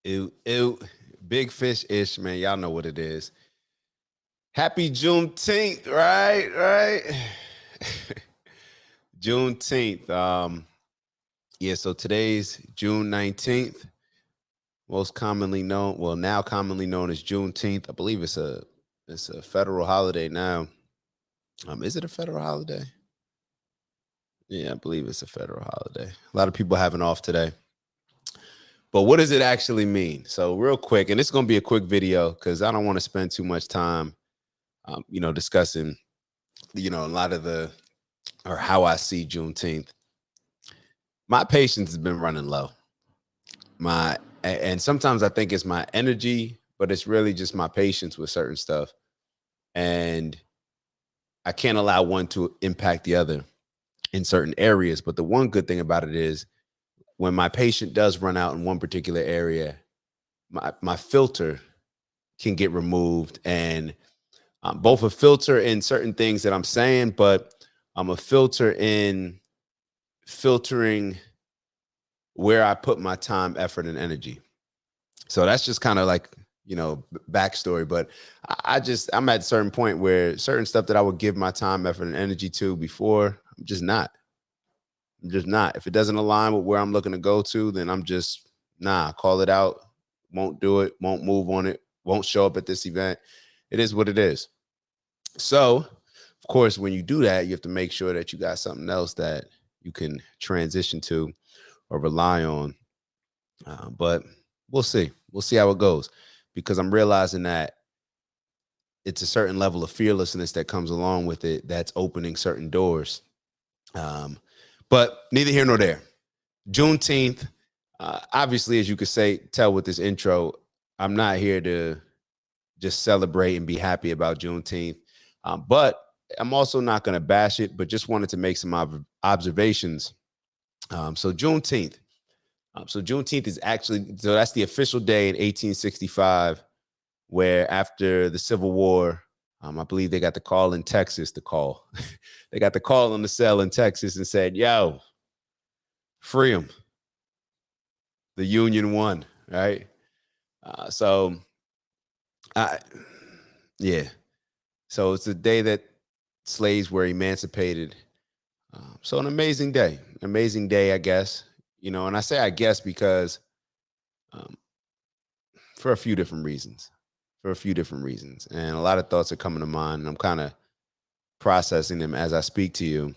Ew. Big fish ish, man. Y'all know what it is. Happy Juneteenth, right? Right. Juneteenth. Yeah, so today's June 19th, most commonly known, well, now commonly known as Juneteenth. I believe it's a federal holiday now. Is it a federal holiday? Yeah, I believe it's a federal holiday. A lot of people having off today. But what does it actually mean? So real quick, and it's going to be a quick video because I don't want to spend too much time, discussing, a lot of or how I see Juneteenth. My patience has been running low. And sometimes I think it's my energy, but it's really just my patience with certain stuff. And I can't allow one to impact the other in certain areas. But the one good thing about it is when my patient does run out in one particular area, my filter can get removed, and both a filter in certain things that I'm saying, but I'm a filter in filtering where I put my time, effort, and energy. So that's just kind of like, backstory. But I'm at a certain point where certain stuff that I would give my time, effort, and energy to before, I'm just not. I'm just not. If it doesn't align with where I'm looking to go to, then I'm just call it out. Won't do it, won't move on it, won't show up at this event. It is what it is. So, of course, when you do that, you have to make sure that you got something else that you can transition to or rely on. But we'll see. We'll see how it goes, because I'm realizing that it's a certain level of fearlessness that comes along with it that's opening certain doors. But neither here nor there. Juneteenth, obviously, as you could tell with this intro, I'm not here to just celebrate and be happy about Juneteenth. But I'm also not going to bash it, but just wanted to make some observations. So Juneteenth. So Juneteenth is actually, so that's the official day in 1865, where after the Civil War, I believe they got the call in Texas, they got the call on the cell in Texas and said, yo, free them. The Union won, right? So, yeah. So it's the day that slaves were emancipated. So an amazing day, I guess. And I say I guess because um, for a few different reasons, and a lot of thoughts are coming to mind, and I'm kind of processing them as I speak to you,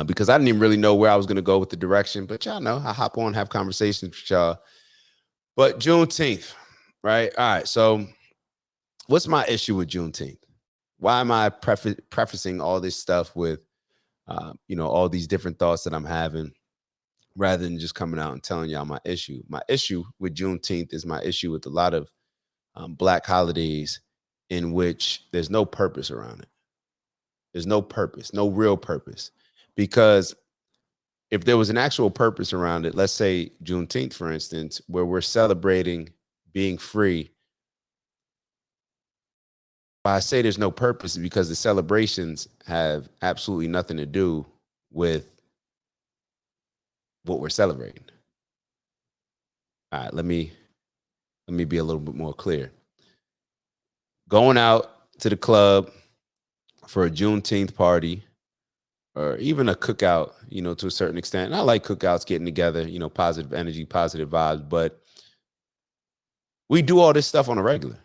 because I didn't even really know where I was going to go with the direction. But y'all know, I hop on, have conversations with y'all. But Juneteenth, right? All right. So what's my issue with Juneteenth? Why am I prefacing all this stuff with, all these different thoughts that I'm having, rather than just coming out and telling y'all my issue? My issue with Juneteenth is my issue with a lot of Black holidays in which there's no purpose around it. There's no purpose, no real purpose. Because if there was an actual purpose around it, let's say Juneteenth, for instance, where we're celebrating being free, why I say there's no purpose is because the celebrations have absolutely nothing to do with what we're celebrating. All right, let me be a little bit more clear. Going out to the club for a Juneteenth party or even a cookout, to a certain extent. And I like cookouts, getting together, positive energy, positive vibes, but we do all this stuff on a regular.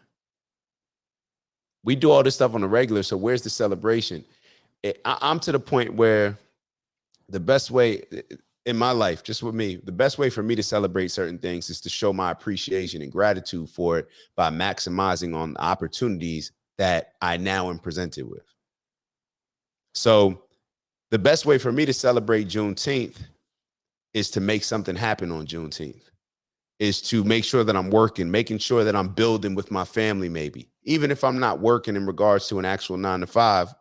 So where's the celebration? I'm to the point where the best way in my life, just with me, the best way for me to celebrate certain things is to show my appreciation and gratitude for it by maximizing on the opportunities that I now am presented with. So the best way for me to celebrate Juneteenth is to make something happen on Juneteenth, is to make sure that I'm working, making sure that I'm building with my family, maybe, even if I'm not working in regards to an actual 9 to 5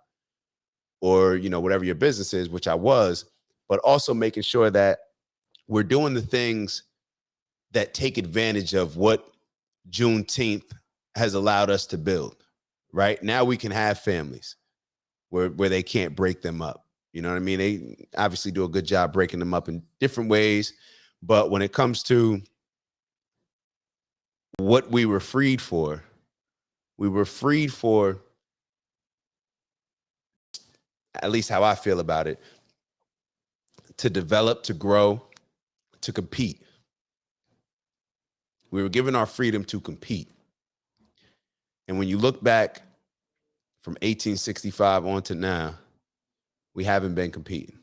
or, whatever your business is, which I was, but also making sure that we're doing the things that take advantage of what Juneteenth has allowed us to build. Right now, we can have families where they can't break them up. You know what I mean? They obviously do a good job breaking them up in different ways. But when it comes to what we were freed for. We were freed for, at least how I feel about it, to develop, to grow, to compete. We were given our freedom to compete. And when you look back from 1865 on to now, we haven't been competing.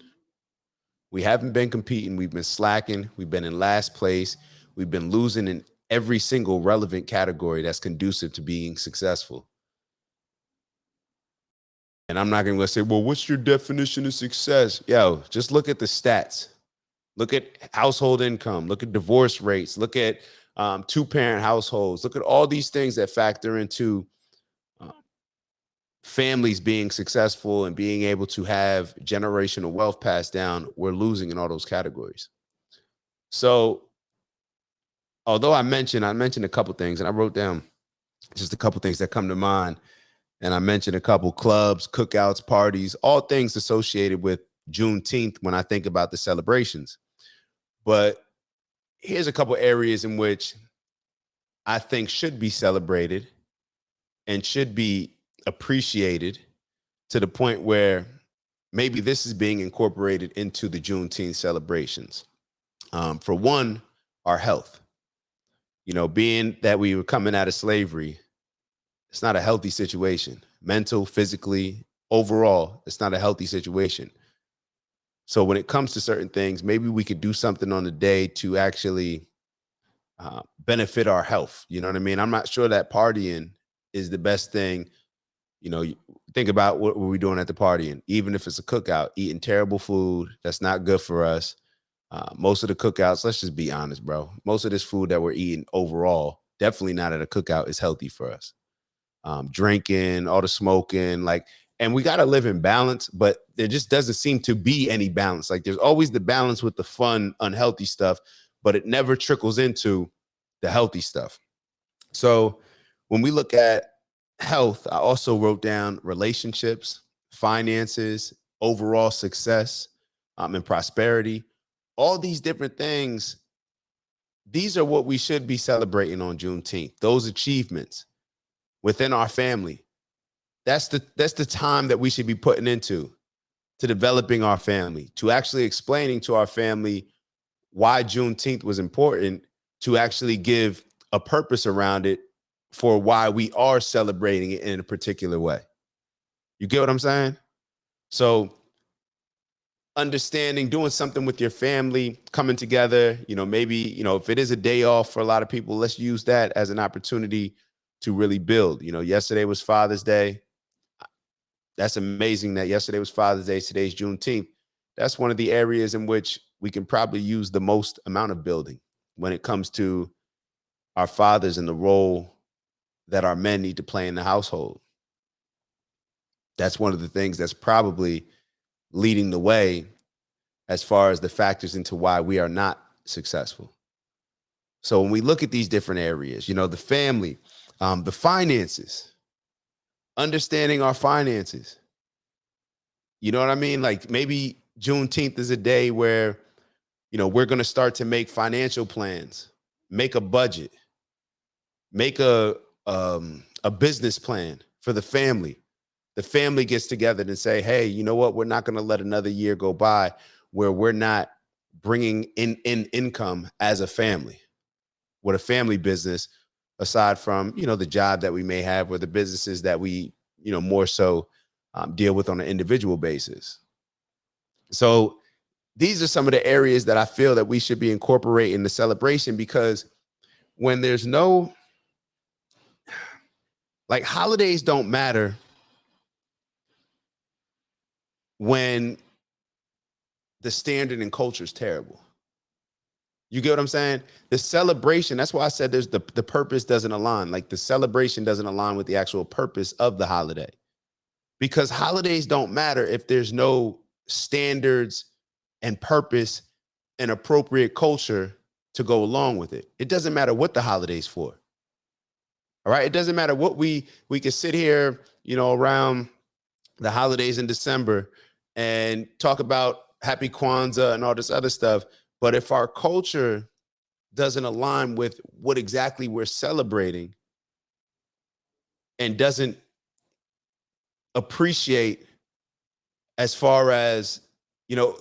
We haven't been competing. We've been slacking. We've been in last place. We've been losing in every single relevant category that's conducive to being successful. And I'm not going to say, well, what's your definition of success? Yo, just look at the stats. Look at household income. Look at divorce rates. Look at two-parent households. Look at all these things that factor into families being successful and being able to have generational wealth passed down. We're losing in all those categories. So although I mentioned a couple things, and I wrote down just a couple things that come to mind. And I mentioned a couple clubs, cookouts, parties, all things associated with Juneteenth when I think about the celebrations. But here's a couple areas in which I think should be celebrated and should be appreciated to the point where maybe this is being incorporated into the Juneteenth celebrations. For one, our health. You know, being that we were coming out of slavery, it's not a healthy situation. Mental, physically, overall, it's not a healthy situation. So when it comes to certain things, maybe we could do something on the day to actually benefit our health. You know what I mean? I'm not sure that partying is the best thing. You know, think about what were we doing at the partying, even if it's a cookout, eating terrible food that's not good for us. Most of the cookouts, let's just be honest, bro. Most of this food that we're eating overall, definitely not at a cookout, is healthy for us. Drinking, all the smoking, like, and we got to live in balance, but there just doesn't seem to be any balance. Like there's always the balance with the fun, unhealthy stuff, but it never trickles into the healthy stuff. So when we look at health, I also wrote down relationships, finances, overall success, and prosperity. All these different things, these are what we should be celebrating on Juneteenth, those achievements within our family. That's the time that we should be putting into to developing our family, to actually explaining to our family why Juneteenth was important, to actually give a purpose around it for why we are celebrating it in a particular way. You get what I'm saying? So understanding, doing something with your family, coming together, you know, maybe, you know, if it is a day off for a lot of people, let's use that as an opportunity to really build. You know, yesterday was Father's Day. That's amazing that yesterday was Father's Day. Today's Juneteenth. That's one of the areas in which we can probably use the most amount of building when it comes to our fathers and the role that our men need to play in the household. That's one of the things that's probably leading the way as far as the factors into why we are not successful. So when we look at these different areas, you know, the family, the finances, understanding our finances. You know what I mean? Like maybe Juneteenth is a day where, you know, we're going to start to make financial plans, make a budget, make a business plan for the family. The family gets together and say, hey, you know what? We're not going to let another year go by where we're not bringing in income as a family, with a family business, aside from, you know, the job that we may have or the businesses that we, you know, more so deal with on an individual basis. So these are some of the areas that I feel that we should be incorporating the celebration, because when there's no, like, holidays don't matter when the standard and culture is terrible. You get what I'm saying? The celebration, that's why I said there's the purpose doesn't align. Like the celebration doesn't align with the actual purpose of the holiday, because holidays don't matter if there's no standards and purpose and appropriate culture to go along with it. It doesn't matter what the holiday's for. All right. It doesn't matter what we can sit here, you know, around the holidays in December and talk about Happy Kwanzaa and all this other stuff. But if our culture doesn't align with what exactly we're celebrating and doesn't appreciate as far as, you know,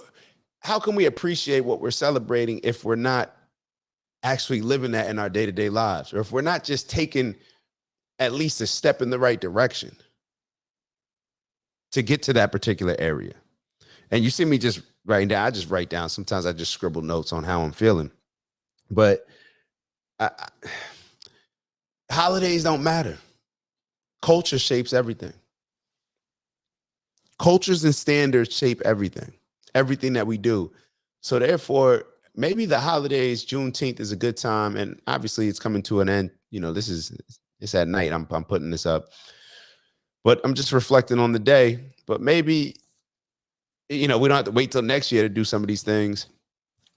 how can we appreciate what we're celebrating if we're not actually living that in our day-to-day lives, or if we're not just taking at least a step in the right direction to get to that particular area? And you see me just writing down, I just write down. Sometimes I just scribble notes on how I'm feeling. But holidays don't matter. Culture shapes everything. Cultures and standards shape everything that we do. So therefore, maybe the holidays, Juneteenth is a good time. And obviously it's coming to an end. You know, it's at night. I'm putting this up, but I'm just reflecting on the day. But maybe, you know, we don't have to wait till next year to do some of these things.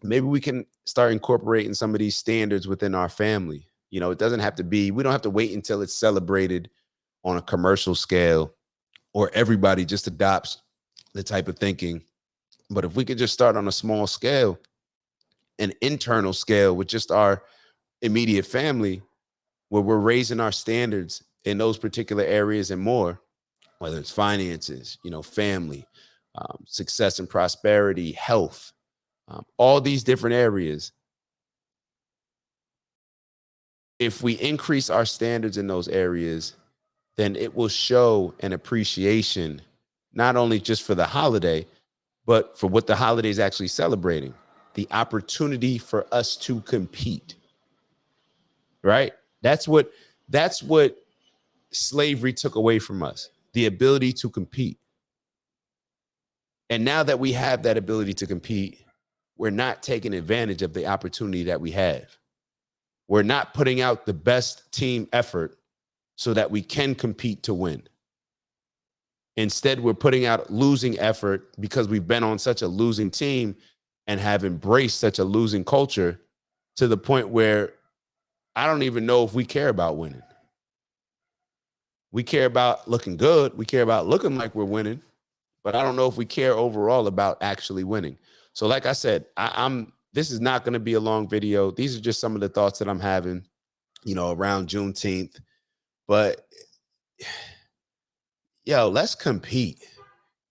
Maybe we can start incorporating some of these standards within our family. You know, it doesn't have to be, we don't have to wait until it's celebrated on a commercial scale or everybody just adopts the type of thinking. But if we could just start on a small scale, an internal scale with just our immediate family, where we're raising our standards in those particular areas and more, whether it's finances, you know, family, success and prosperity, health, all these different areas. If we increase our standards in those areas, then it will show an appreciation, not only just for the holiday, but for what the holiday is actually celebrating, the opportunity for us to compete, right? That's what slavery took away from us, the ability to compete. And now that we have that ability to compete, we're not taking advantage of the opportunity that we have. We're not putting out the best team effort so that we can compete to win. Instead, we're putting out losing effort because we've been on such a losing team and have embraced such a losing culture to the point where I don't even know if we care about winning. We care about looking good. We care about looking like we're winning, but I don't know if we care overall about actually winning. So like I said, this is not going to be a long video. These are just some of the thoughts that I'm having, you know, around Juneteenth. But yo, let's compete.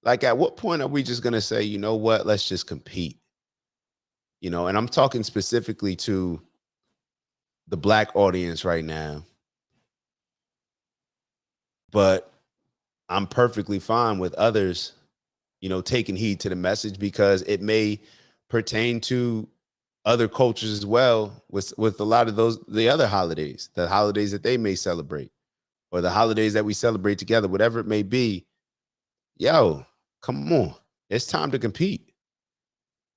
Like, at what point are we just going to say, you know what, let's just compete? You know, and I'm talking specifically to the Black audience right now, but I'm perfectly fine with others, you know, taking heed to the message, because it may pertain to other cultures as well, with a lot of the other holidays, the holidays that they may celebrate, or the holidays that we celebrate together, whatever it may be. Yo, come on. It's time to compete.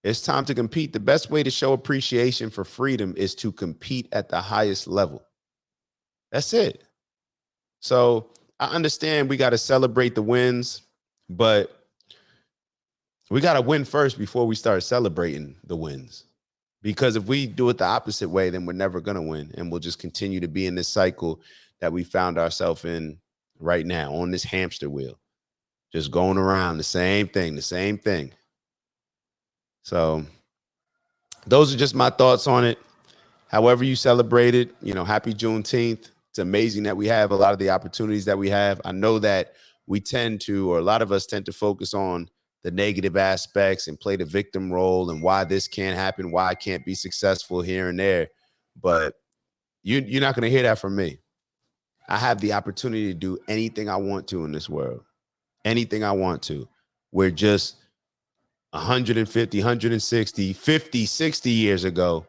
It's time to compete. The best way to show appreciation for freedom is to compete at the highest level. That's it. So I understand we got to celebrate the wins, but we got to win first before we start celebrating the wins. Because if we do it the opposite way, then we're never going to win. And we'll just continue to be in this cycle that we found ourselves in right now, on this hamster wheel, just going around the same thing, the same thing. So those are just my thoughts on it. However you celebrate it, you know, happy Juneteenth. It's amazing that we have a lot of the opportunities that we have. I know that we tend to, or a lot of us tend to focus on the negative aspects and play the victim role and why this can't happen, why I can't be successful here and there. But you're not going to hear that from me. I have the opportunity to do anything I want to in this world, anything I want to. We're just 150, 160, 50, 60 years ago,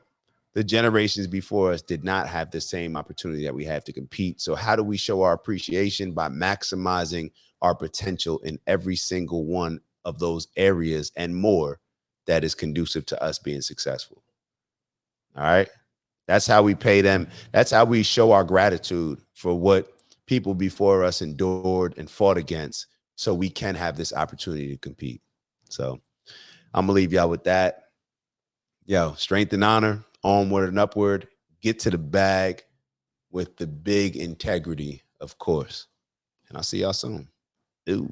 the generations before us did not have the same opportunity that we have to compete. So how do we show our appreciation? By maximizing our potential in every single one of those areas and more that is conducive to us being successful. All right. That's how we pay them. That's how we show our gratitude for what people before us endured and fought against, so we can have this opportunity to compete. So I'm gonna leave y'all with that. Yo, strength and honor, onward and upward. Get to the bag with the big integrity, of course. And I'll see y'all soon. Ooh.